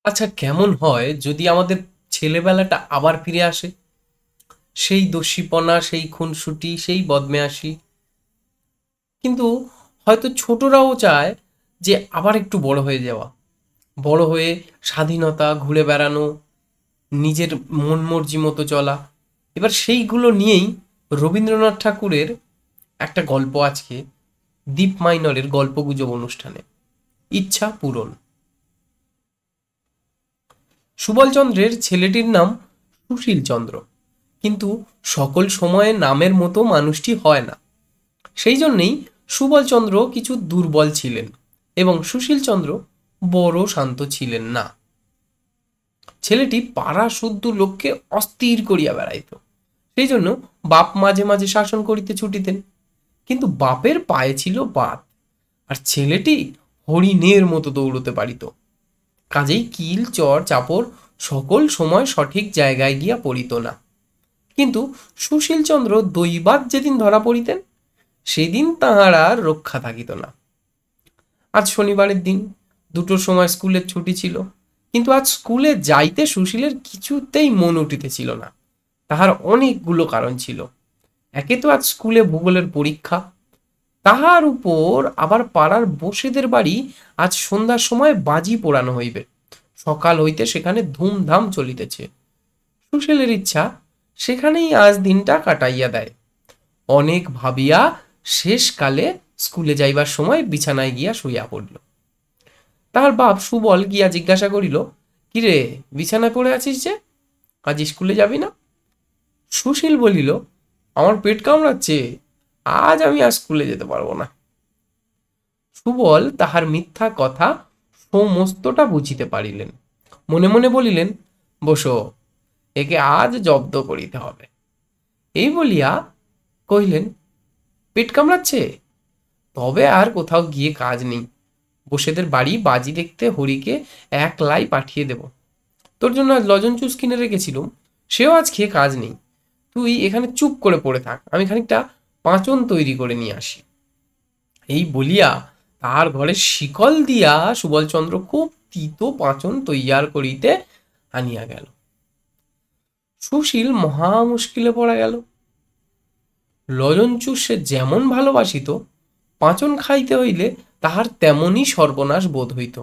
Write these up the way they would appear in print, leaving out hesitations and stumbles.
আচ্ছা, কেমন হয় যদি আমাদের ছেলেবেলাটা আবার ফিরে আসে? সেই দস্যিপনা, সেই খুনসুটি, সেই বদমেয়াসি। কিন্তু হয়তো ছোটরাও চায় যে আবার একটু বড় হয়ে যাওয়া, বড় হয়ে স্বাধীনতা, ঘুরে বেড়ানো, নিজের মন মর্জি মতো চলা। এবার সেইগুলো নিয়েই রবীন্দ্রনাথ ঠাকুরের একটা গল্প আজকে দীপ মাইনরের গল্পগুজব অনুষ্ঠানে। ইচ্ছা পূরণ। সুবলচন্দ্রের ছেলেটির নাম সুশীল চন্দ্র, কিন্তু সকল সময়ে নামের মতো মানুষটি হয় না। সেই জন্যেই সুবলচন্দ্র কিছু দুর্বল ছিলেন এবং সুশীলচন্দ্র বড় শান্ত ছিলেন না। ছেলেটি পাড়া শুদ্ধ লোককে অস্থির করিয়া বেড়াইত। সেই জন্য বাপ মাঝে মাঝে শাসন করিতে ছুটিতেন, কিন্তু বাপের পায়ে ছিল বাত, আর ছেলেটি হরিণের মতো দৌড়তে পারিত। কাজেই কিল চর চাপড় সকল সময় সঠিক জায়গায় গিয়া পড়িত না। কিন্তু সুশীলচন্দ্র দৈবাৎ যেদিন ধরা পড়িতেন, সেদিন তাহার আর রক্ষা থাকিত না। আজ শনিবারের দিন, 2টোর সময় স্কুলের ছুটি ছিল, কিন্তু আজ স্কুলে যাইতে সুশীলের কিছুতেই মন উঠিতেছিল না। তাহার অনেকগুলো কারণ ছিল। একে তো আজ স্কুলে ভূগোলের পরীক্ষা, তাহার উপর আবার পাড়ার বসেদের বাড়ি আজ সন্ধ্যার সময় বাজি পোড়ানো হইবে। সকাল হইতে সেখানে ধুমধাম চলিতেছে। সুশীলের ইচ্ছা সেখানেই আজ দিনটা কাটাইয়া দেয়। অনেক ভাবিয়া শেষকালে স্কুলে যাইবার সময় বিছানায় গিয়া শুইয়া পড়িল। তাহার বাপ সুবল গিয়া জিজ্ঞাসা করিল, কিরে, বিছানায় পড়ে আছিস যে, আজ স্কুলে যাবি না? সুশীল বলিল, আমার পেট কামড়াচ্ছে, আজ স্কুলে যেতে পারবো না। সুবল তাহার মিথ্যা কথা সমস্তটা বুঝিতে পারিলেন। মনে মনে বলিলেন, বসো, একে আজ জব্দ করিতে হবে। এই বলিয়া কহিলেন, পেট কামড়াচ্ছে? তবে আর কোথাও গিয়ে কাজ নেই। বসেদের বাড়ি বাজি দেখতে হরিকে 1 লাই পাঠিয়ে দেব। তোর জন্য আজ লজন চুস কিনে রেখেছিলুম, সেও আজ খেয়ে কাজ নেই। তুই এখানে চুপ করে পড়ে থাক, আমি খানিকটা পাঁচন তৈরি করে নিয়ে আসি। এই বলিয়া তাহার ঘরে শিকল দিয়া সুবলচন্দ্র খুব তিতো পাঁচন তৈয়ার করিতে আনিয়া গেল। সুশীল মহা মুশকিলে পড়া গেল। লজন চুস সে যেমন ভালোবাসিত, পাঁচন খাইতে হইলে তাহার তেমনই সর্বনাশ বোধ হইত।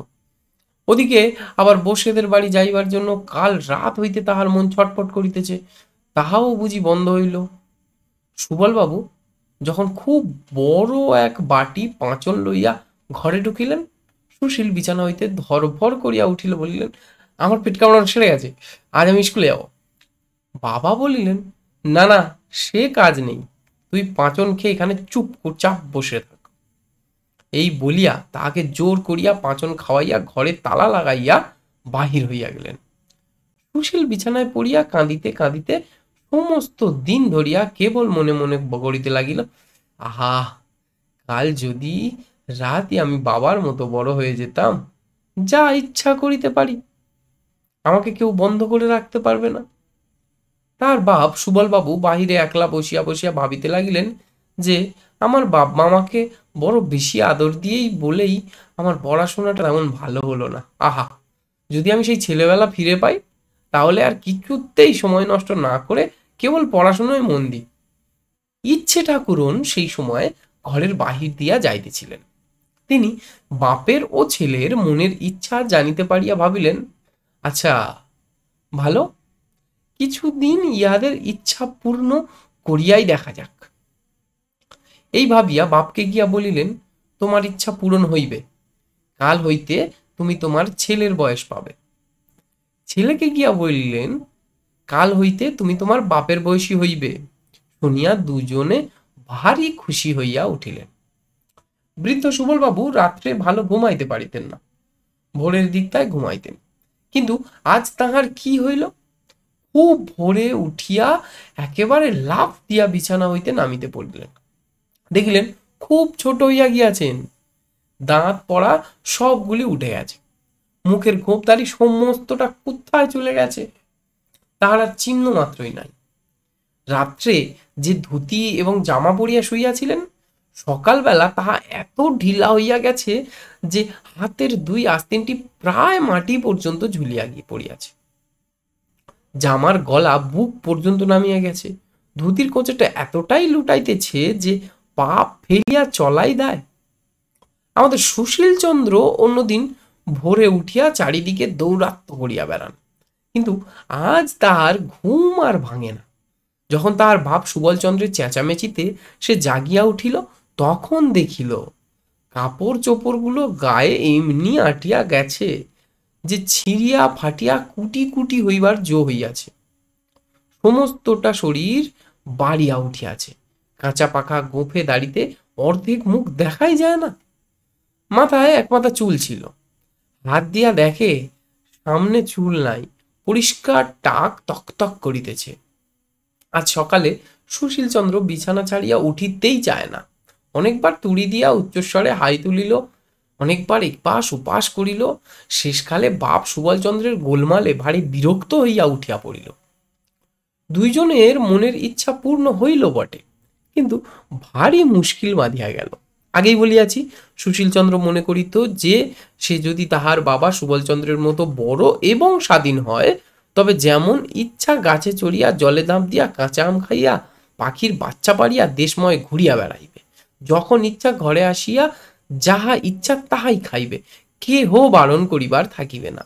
ওদিকে আবার বসেদের বাড়ি যাইবার জন্য কাল রাত হইতে তাহার মন ছটফট করিতেছে, তাহাও বুঝি বন্ধ হইল। সুবলবাবু যখন খুব বড় এক বাটি পাঁচন লইয়া ঘরে ঢুকিলেন, সুশীল বিছানা হইতে ধরভর করিয়া উঠিল, বলিলেন, আমার পেট কামড়ানো সেরে গেছে, আজ আমি স্কুলে যাব। বাবা বলিলেন, না না, সে কাজ নেই, তুই পাঁচন খেয়ে এখানে চুপচাপ বসে থাক। এই বলিয়া তাহাকে জোর করিয়া পাঁচন খাওয়াইয়া ঘরে তালা লাগাইয়া বাহির হইয়া গেলেন। সুশীল বিছানায় পড়িয়া কাঁদিতে কাঁদিতে সমস্ত দিন ধরিয়া কেবল মনে মনে বগড়িতে লাগিল, আহা, কাল যদি রাতে আমি বাবার মতো বড় হয়ে যেতাম, যা ইচ্ছা করিতে পারি, আমাকে কেউ বন্ধ করে রাখতে পারবে না। তার বাপ সুবলবাবু বাহিরে একলা বসিয়া বসিয়া ভাবিতে লাগিলেন যে আমার বাপ মামাকে বড় বেশি আদর দিয়েই বলেই আমার পড়াশোনাটা তেমন ভালো হলো না। আহা, যদি আমি সেই ছেলেবেলা ফিরে পাই, তাহলে আর কিছুতেই সময় নষ্ট না করে কেবল পড়াশোনায় মন দিই। ইচ্ছে ঠাকুরন সেই সময় ঘরের বাহির দিয়া যাইতেছিলেন। তিনি বাপের ও ছেলের মনের ইচ্ছা জানিতে পারিয়া ভাবিলেন, আচ্ছা, ভালো, কিছুদিন ইহাদের ইচ্ছা পূর্ণ করিয়াই দেখা যাক। এই ভাবিয়া বাপকে গিয়া বলিলেন, তোমার ইচ্ছা পূরণ হইবে, কাল হইতে তুমি তোমার ছেলের বয়স পাবে। ছেলেকে গিয়া বলিলেন, কাল হইতে তুমি তোমার বাপের বয়সী হইবে। শুনিয়া দুজনে ভারী খুশি হইয়া উঠিলেন। বৃদ্ধ সুবলবাবু রাত্রে ভালো ঘুমাইতে পারিতেন না, ভোরের দিকটায় ঘুমাইতেন। কিন্তু আজ তাহার কি হইল, খুব ভোরে উঠিয়া একেবারে লাফ দিয়া বিছানা হইতে নামিতে পড়িলেন। দেখিলেন খুব ছোট হইয়া গিয়াছেন, দাঁত পড়া সবগুলি উঠে গেছে, মুখের গোঁপদারি সমস্তটা কোথায় চলে গেছে, তাহার আর চিহ্ন মাত্রই নাই। রাত্রে যে ধুতি এবং জামা পরিয়া শুইয়াছিলেন, সকালবেলা তাহা এত ঢিলা হইয়া গেছে যে হাতের দুই আস্তিনটি প্রায় মাটি পর্যন্ত ঝুলিয়া গিয়ে পড়িয়াছে। জামার গলা বুক পর্যন্ত নামিয়া গেছে। ধুতির কোঁচাটা এতটাই লুটাইতেছে যে পা ফেলিয়া চলাই দেয়। আমাদের সুশীল চন্দ্র অন্যদিন ভোরে উঠিয়া চারিদিকে দৌরাত্ম করিয়া বেড়ান, কিন্তু আজ তাহার ঘুম আর ভাঙে না। যখন তাহার বাপ সুবলচন্দ্রের চেঁচামেচিতে সে জাগিয়া উঠিল, তখন দেখিল কাপড় চোপড়গুলো গায়ে এমনি আটিয়া গেছে যে ছিঁড়িয়া ফাটিয়া কুটি কুটি হইবার জো হইয়াছে। সমস্তটা শরীর বাড়িয়া উঠিয়াছে। কাঁচা পাখা গোঁফে দাড়িতে অর্ধেক মুখ দেখাই যায় না। মাথায় এক মাথা চুল ছিল, হাত দিয়া দেখে সামনে চুল নাই, পরিষ্কার টাক তকতক করিতেছে। আজ সকালে সুশীলচন্দ্র বিছানা ছাড়িয়া উঠিতেই চায় না। অনেকবার তুড়ি দিয়া উচ্চস্বরে হাই তুলিল, অনেকবার এপাশ ওপাশ করিল। শেষকালে বাপ সুবলচন্দ্রের গোলমালে ভারী বিরক্ত হইয়া উঠিয়া পড়িল। দুইজনের মনের ইচ্ছা পূর্ণ হইল বটে, কিন্তু ভারী মুশকিল বাঁধিয়া গেল। আগেই বলিয়াছি, সুশীলচন্দ্র মনে করিত যে সে যদি তাহার বাবা সুবলচন্দ্রের মতো বড় এবং স্বাধীন হয়, তবে যেমন ইচ্ছা গাছে চড়িয়া জলে দাম দিয়া কাঁচা আম খাইয়া পাখির বাচ্চা পাড়িয়া দেশময় ঘুরিয়া বেড়াইবে, যখন ইচ্ছা ঘরে আসিয়া যাহা ইচ্ছা তাহাই খাইবে, কেহ বারণ করিবার থাকিবে না।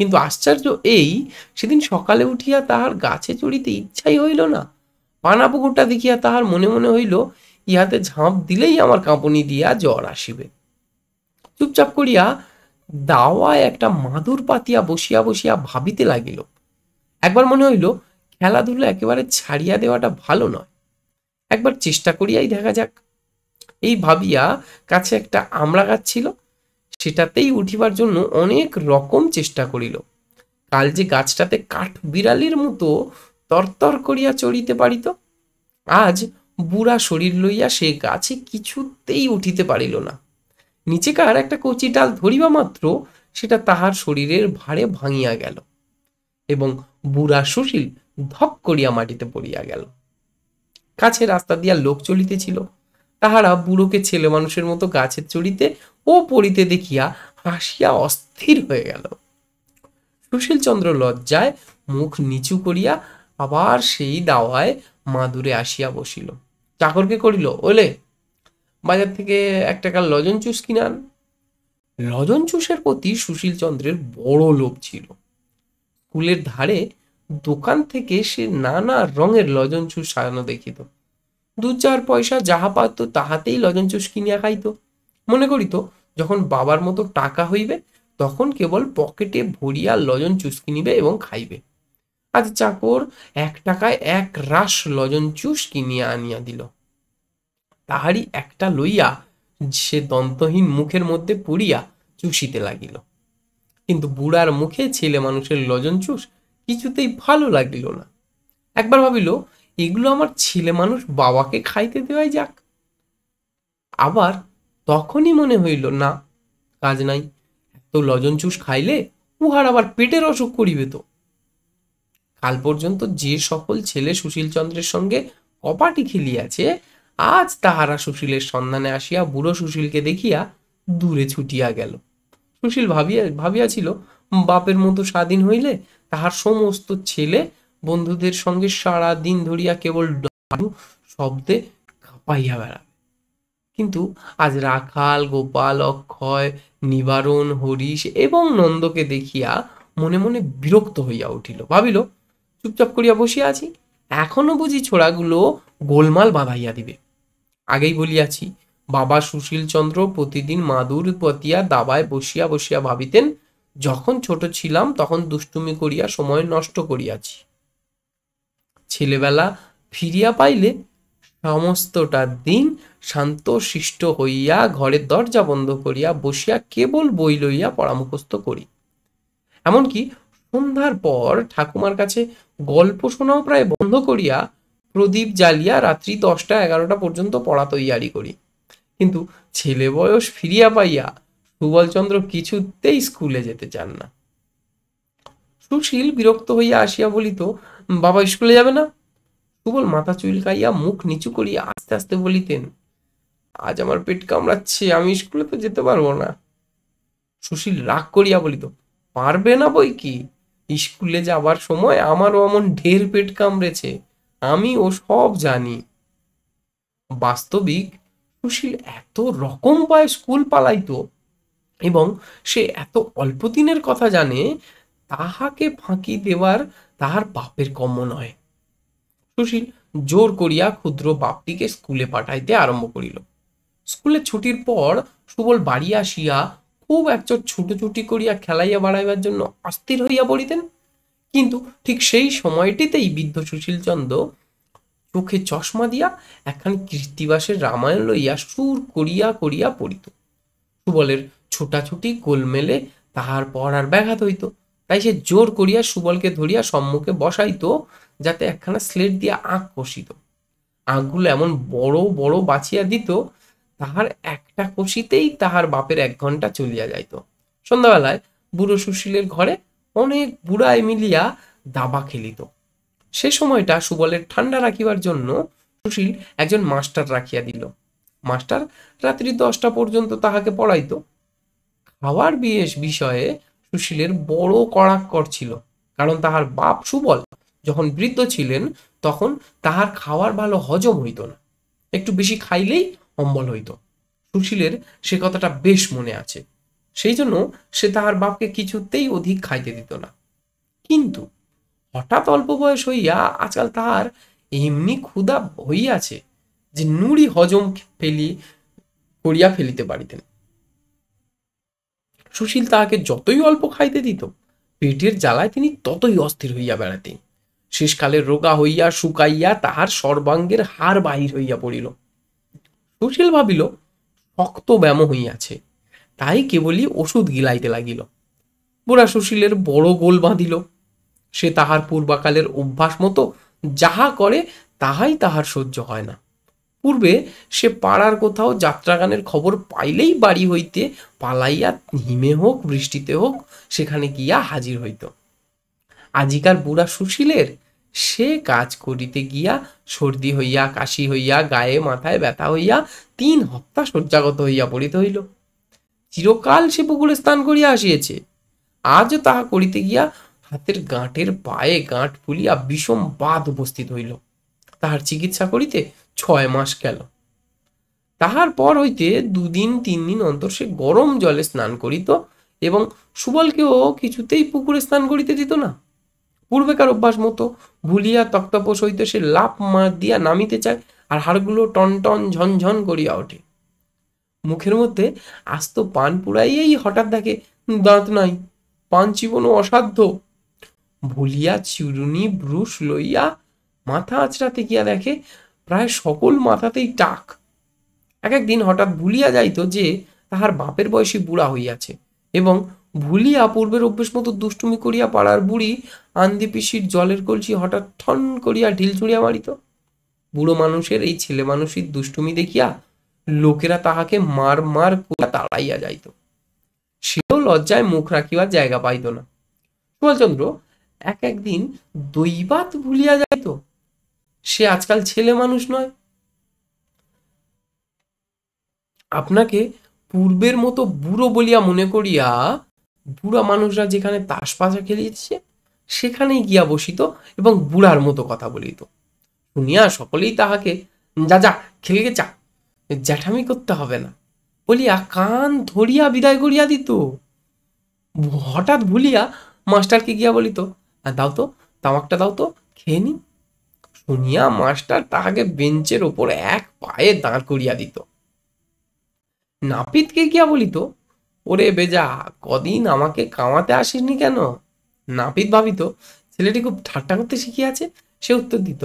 কিন্তু আশ্চর্য এই, সেদিন সকালে উঠিয়া তাহার গাছে চড়িতে ইচ্ছাই হইল না। পানা পুকুরটা দেখিয়া তাহার মনে মনে হইল, ইহাতে ঝাঁপ দিলেই আমার কাঁপুনি দিয়া জ্বর আসিবে। চুপচাপ করিয়া দাওয়ায় একটা মাদুর পাতিয়া বসিয়া বসিয়া ভাবিতে লাগিল। একবার মনে হইল খেলাধুলা একেবারে ছাড়িয়া দেওয়াটা ভালো নয়, একবার চেষ্টা করিয়াই দেখা যাক। এই ভাবিয়া কাছে একটা আমড়া গাছ ছিল, সেটাতেই উঠিবার জন্য অনেক রকম চেষ্টা করিল। কাল যে গাছটাতে কাঠ বিড়ালির মতো তরতর করিয়া চড়িতে পারিত, আজ বুড়া শরীর লইয়া সে গাছে কিছুতেই উঠিতে পারিল না। নিচেকার একটা কচি ডাল ধরিবা মাত্র সেটা তাহার শরীরের ভারে ভাঙিয়া গেল এবং বুড়া সুশীল ধপ করিয়া মাটিতে পড়িয়া গেল। কাছে রাস্তা দিয়া লোক চলিতেছিল, তাহারা বুড়োকে ছেলে মানুষের মতো গাছের চড়িতে ও পড়িতে দেখিয়া হাসিয়া অস্থির হয়ে গেল। সুশীলচন্দ্র লজ্জায় মুখ নিচু করিয়া আবার সেই দাওয়ায় মাদুরে আসিয়া বসিল। চাকরকে করিল, ওলে বাজার থেকে 1 টাকার লজন চুস কিনে আন। লজন চুসের প্রতি সুশীলচন্দ্রের বড় লোভ ছিল। স্কুলের ধারে দোকান থেকে সে নানা রঙের লজন চুস সাজানো দেখিত। 2-4 পয়সা যাহা পাত তাহাতেই লজন চুস কিনিয়া খাইত। মনে করিত যখন বাবার মতো টাকা হইবে তখন কেবল পকেটে ভরিয়া লজন চুস কিনিবে এবং খাইবে। আজ চাকর 1 টাকায় 1 রাস লজন চুস কিনিয়া আনিয়া দিল। তাহারই একটা লইয়া সে দন্তহীন মুখের মধ্যে পুড়িয়া চুষিতে লাগিল, কিন্তু বুড়ার মুখে ছেলে মানুষের লজন চুস কিছুতেই ভালো লাগিল না। একবার ভাবিল, এগুলো আমার ছেলে মানুষ বাবাকে খাইতে দেওয়াই যাক। আবার তখনই মনে হইল, না, কাজ নাই, এত লজন চুস খাইলে উহার আবার পেটের অসুখ করিবে তো। কাল পর্যন্ত যে সকল ছেলে সুশীলচন্দ্রের সঙ্গে কপাটি খেলিয়াছে, আজ তাহারা সুশীলের সন্ধানে আসিয়া বুড়ো সুশীলকে দেখিয়া দূরে ছুটিয়া গেল। সুশীল ভাবিয়াছিল, বাপের মতো স্বাধীন হইলে তাহার সমস্ত ছেলে বন্ধুদের সঙ্গে সারা দিন ধরিয়া কেবল ডালু শব্দে কাঁপাইয়া বেড়াবে। কিন্তু আজ রাখাল, গোপাল, অক্ষয়, নিবারণ, হরিশ এবং নন্দকে দেখিয়া মনে মনে বিরক্ত হইয়া উঠিল। ভাবিল, চুপচাপ করিয়া বসিয়া আছি, এখনো বুঝি ছোড়াগুলো গোলমাল বাঁধাইয়া দিবে। আগেই বলিয়াছি, বাবা সুশীলচন্দ্র প্রতিদিন মাদুর পাতিয়া দাবায় বসিয়া বসিয়া ভাবিতেন, যখন ছোট ছিলাম তখন দুষ্টুমি করিয়া সময় নষ্ট করিয়াছি। ছেলেবেলা ফিরিয়া পাইলে সমস্তটা দিন শান্ত শিষ্ট হইয়া ঘরের দরজা বন্ধ করিয়া বসিয়া কেবল বই লইয়া পরামুখস্থ করি। এমনকি সন্ধ্যার পর ঠাকুমার কাছে গল্প শোনাও প্রায় বন্ধ করিয়া প্রদীপ জ্বালিয়া রাত্রি 10টা-11টা পর্যন্ত পড়া তৈয়ারি করি। কিন্তু ছেলে বয়স ফিরিয়া পাইয়া সুবলচন্দ্র কিছুতেই স্কুলে যেতে চান না। সুশীল বিরক্ত হইয়া আসিয়া বলিত, বাবা স্কুলে যাবে না? সুবল মাথা চুলকাইয়া মুখ নিচু করিয়া আস্তে আস্তে বলিতেন, আজ আমার পেট কামড়াচ্ছে, আমি স্কুলে তো যেতে পারবো না। সুশীল রাগ করিয়া বলিত, পারবে না বই কি, স্কুলে যাবার সময় আমারও এমন ঢের পেট কামড়েছে, আমি ও সব জানি। বাস্তবিক সুশীল এত রকম পায় স্কুল পালাইতো এবং সে এত অল্প দিনের কথা জানে, তাহাকে ফাঁকি দেওয়ার তাহার বাপের কম্য নয়। সুশীল জোর করিয়া ক্ষুদ্র বাপটিকে স্কুলে পাঠাইতে আরম্ভ করিল। স্কুলের ছুটির পর সুবল বাড়ি আসিয়া খুব একচোট ছুটোছুটি করিয়া খেলাইয়া বাড়াইবার জন্য অস্থির হইয়া পড়িতেন। কিন্তু ঠিক সেই সময়টিতেই বৃদ্ধ সুশীলচন্দ্র চোখে চশমা দিয়া একখানি কৃত্তিবাসের রামায়ণ লইয়া সুর করিয়া করিয়া পড়িত। সুবলের ছোটাছুটি গোলমেলে তাহার পর আর ব্যাঘাত হইত। তাই সে জোর করিয়া সুবলকে ধরিয়া সম্মুখে বসাইত, যাতে একখানা স্লেট দিয়া আঁক কষিত। আঁকগুলো এমন বড় বড় বাছিয়া দিত, তাহার একটা কষিতেই তাহার বাপের 1 ঘন্টা চলিয়া যাইত। সন্ধ্যাবেলায় বুড়ো সুশীলের ঘরে অনেক বুড়ায় মিলিয়া দাবা খেলিত। সে সময়টা সুবলের ঠান্ডা রাখিবার জন্য সুশীল একজন মাস্টার রাখিয়া দিল। মাস্টার রাত্রি 10টা পর্যন্ত তাহাকে পড়াইত। খাওয়ার বিষয়ে সুশীলের বড় কড়াক্কড় ছিল, কারণ তাহার বাপ সুবল যখন বৃদ্ধ ছিলেন তখন তাহার খাওয়ার ভালো হজম হইত না, একটু বেশি খাইলেই অম্বল হইত। সুশীলের সে কথাটা বেশ মনে আছে, সেই জন্য সে তাহার বাপকে কিছুতেই অধিক খাইতে দিত না। কিন্তু হঠাৎ অল্প বয়স হইয়া আজকাল তাহার এমনি ক্ষুধা হইয়াছে যে নুড়ি হজম করিয়া ফেলিতে পারিতেন। সুশীল তাহাকে যতই অল্প খাইতে দিত, পেটের জ্বালায় তিনি ততই অস্থির হইয়া বেড়াতেন। শেষকালে রোগা হইয়া শুকাইয়া তাহার সর্বাঙ্গের হাড় বাহির হইয়া পড়িল। সুশীল ভাবিল শক্ত ব্যামো হইয়াছে, তাই কেবলই ওষুধ গিলাইতে লাগিল। বুড়া সুশীলের বড় গোল বাঁধিল। সে তাহার পূর্বাকালের অভ্যাস মতো যাহা করে তাহাই তাহার সহ্য হয় না। পূর্বে সে পাড়ার কোথাও যাত্রাগানের খবর পাইলেই বাড়ি হইতে পালাইয়া হিমে হোক বৃষ্টিতে হোক সেখানে গিয়া হাজির হইত। আজিকার বুড়া সুশীলের সে কাজ করিতে গিয়া সর্দি হইয়া, কাশি হইয়া, গায়ে মাথায় ব্যথা হইয়া 3 হপ্তাহ শয্যাগত হইয়া পড়িতে হইল। চিরকাল সে পুকুরে স্নান করিয়া আসিয়াছে, আজও তাহা করিতে গিয়া হাতের গাঁটের পায়ে গাঁট ফুলিয়া বিষম বাত উপস্থিত হইল। তাহার চিকিৎসা করিতে 6 মাস গেল। তাহার পর হইতে 2 দিন 3 দিন অন্তর সে গরম জলে স্নান করিত এবং সুবলকেও কিছুতেই পুকুরে স্নান করিতে দিত না। পূর্বেকার অভ্যাস মতো ভুলিয়া তক্তপোষ হইতে সে লাফ দিয়া নামিতে চায়, আর হাড়গুলো টন টন ঝনঝন করিয়া ওঠে। মুখের মধ্যে আস্ত পান পুড়াইয়েই হঠাৎ দেখে দাঁত নাই, পান চিবনও অসাধ্য। ভুলিয়া চিরুনি ব্রুশ লইয়া মাথা আঁচড়াতে গিয়া দেখে প্রায় সকল মাথাতেই টাক। একদিন হঠাৎ ভুলিয়া যাইত যে তাহার বাপের বয়সী বুড়া হইয়াছে এবং ভুলিয়া পূর্বের অভ্যেস মতো দুষ্টুমি করিয়া পাড়ার বুড়ি আন্দি পিসির জলের কলসি হঠাৎ ঠন করিয়া ঢিল ছুঁড়িয়া মারিত। বুড়ো মানুষের এই ছেলে মানুষের দুষ্টুমি দেখিয়া লোকেরা তাহাকে মার মার করিয়া তাড়াইয়া যাইত। সেও লজ্জায় মুখ রাখিবার জায়গা পাইত না। সুবলচন্দ্র একদিন দৈবাত ভুলিয়া যাইত, সে আজকাল ছেলে মানুষ নয়। আপনাকে পূর্বের মতো বুড়ো বলিয়া মনে করিয়া বুড়া মানুষরা যেখানে তাস পাশা খেলিয়েছে সেখানেই গিয়া বসিত এবং বুড়ার মতো কথা বলিত। শুনিয়া সকলেই তাহাকে যা যা খেলগে চা, জ্যাঠামি করতে হবে না বলিয়া কান ধরিয়া বিদায় করিয়া দিত। হঠাৎ ভুলিয়া মাস্টারকে গিয়া বলিত, দাও তো তামাকটা, দাও তো খেয়ে নি। শুনিয়া মাস্টার তাহাকে বেঞ্চের ওপর এক পায়ে দাঁড় করিয়া দিত। নাপিতকে গিয়া বলিত, ওরে বেজা, কদিন আমাকে কামাতে আসিসনি কেন? নাপিত ভাবিত ছেলেটি খুব ঠাট্টা করতে শিখিয়াছে। সে উত্তর দিত,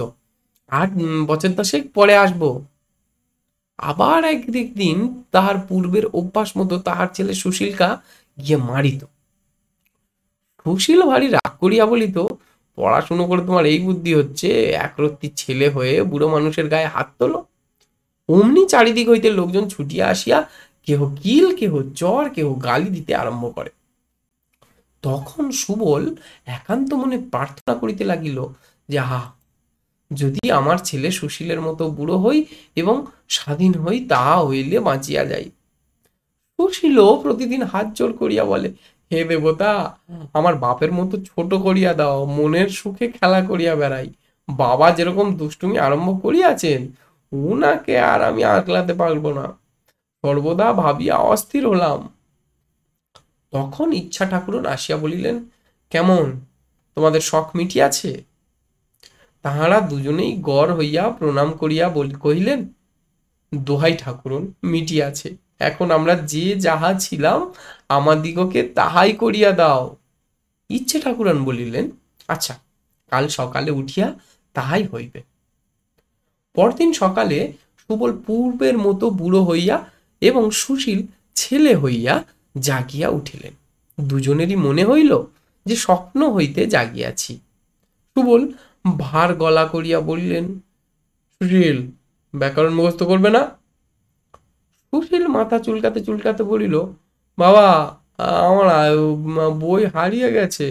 8 বছর 10 পরে আসবো। আবার একদিন তাহার পূর্বের অভ্যাস মতো তাহার ছেলে সুশীলকা গিয়ে মারিত। সুশীল ভারী রাগ করিয়া বলিত, পড়াশুনো করে তোমার এই বুদ্ধি হচ্ছে, একরত্তি ছেলে হয়ে বুড়ো মানুষের গায়ে হাত তোলো। অমনি চারিদিক হইতে লোকজন ছুটিয়া আসিয়া কেহ কিল, কেহ চর, কেহ গালি দিতে আরম্ভ করে। তখন সুবল একান্ত মনে প্রার্থনা করিতে লাগিল যে, আহা, যদি আমার ছেলে সুশীলের মতো বুড়ো হই এবং স্বাধীন হই, তাহা হইলে বাঁচিয়া যাই। সুশীলও প্রতিদিন হাত জোড় করিয়া বলে, হে দেবতা, আমার বাপের মতো ছোট করিয়া দাও, মনের সুখে খেলা করিয়া বেড়াই। বাবা যেরকম দুষ্টুমি আরম্ভ করিয়াছেন, উনাকে আর আমি আঁকলাতে পারবো না। সর্বদা ভাবিয়া অস্থির হলাম। তখন ইচ্ছা ঠাকুরন আসিয়া বলিলেন, কেমন, তোমাদের শখ মিটিয়াছে? তাহারা দুজনেই গড় হইয়া প্রণাম করিয়া কহিলেন, দোহাই ঠাকুরন, মিটিয়াছে। এখন আমরা যে যাহা ছিলাম আমাদিগকে তাহাই করিয়া দাও। ইচ্ছে ঠাকুরান বলিলেন, আচ্ছা, কাল সকালে উঠিয়া তাহাই হইবে। পরদিন সকালে সুবল পূর্বের মতো বুড়ো হইয়া এবং সুশীল ছেলে হইয়া জাগিয়া উঠিলেন। দুজনেরই মনে হইল যে স্বপ্ন হইতে জাগিয়াছি। সুবল ভার গলা করিয়া বলিলেন, সুশীল, ব্যাকরণ মুখস্থ করবে না? সুশীল মাথা চুলকাতে চুলকাতে বলিল, বাবা, আমার বই হারিয়ে গেছে।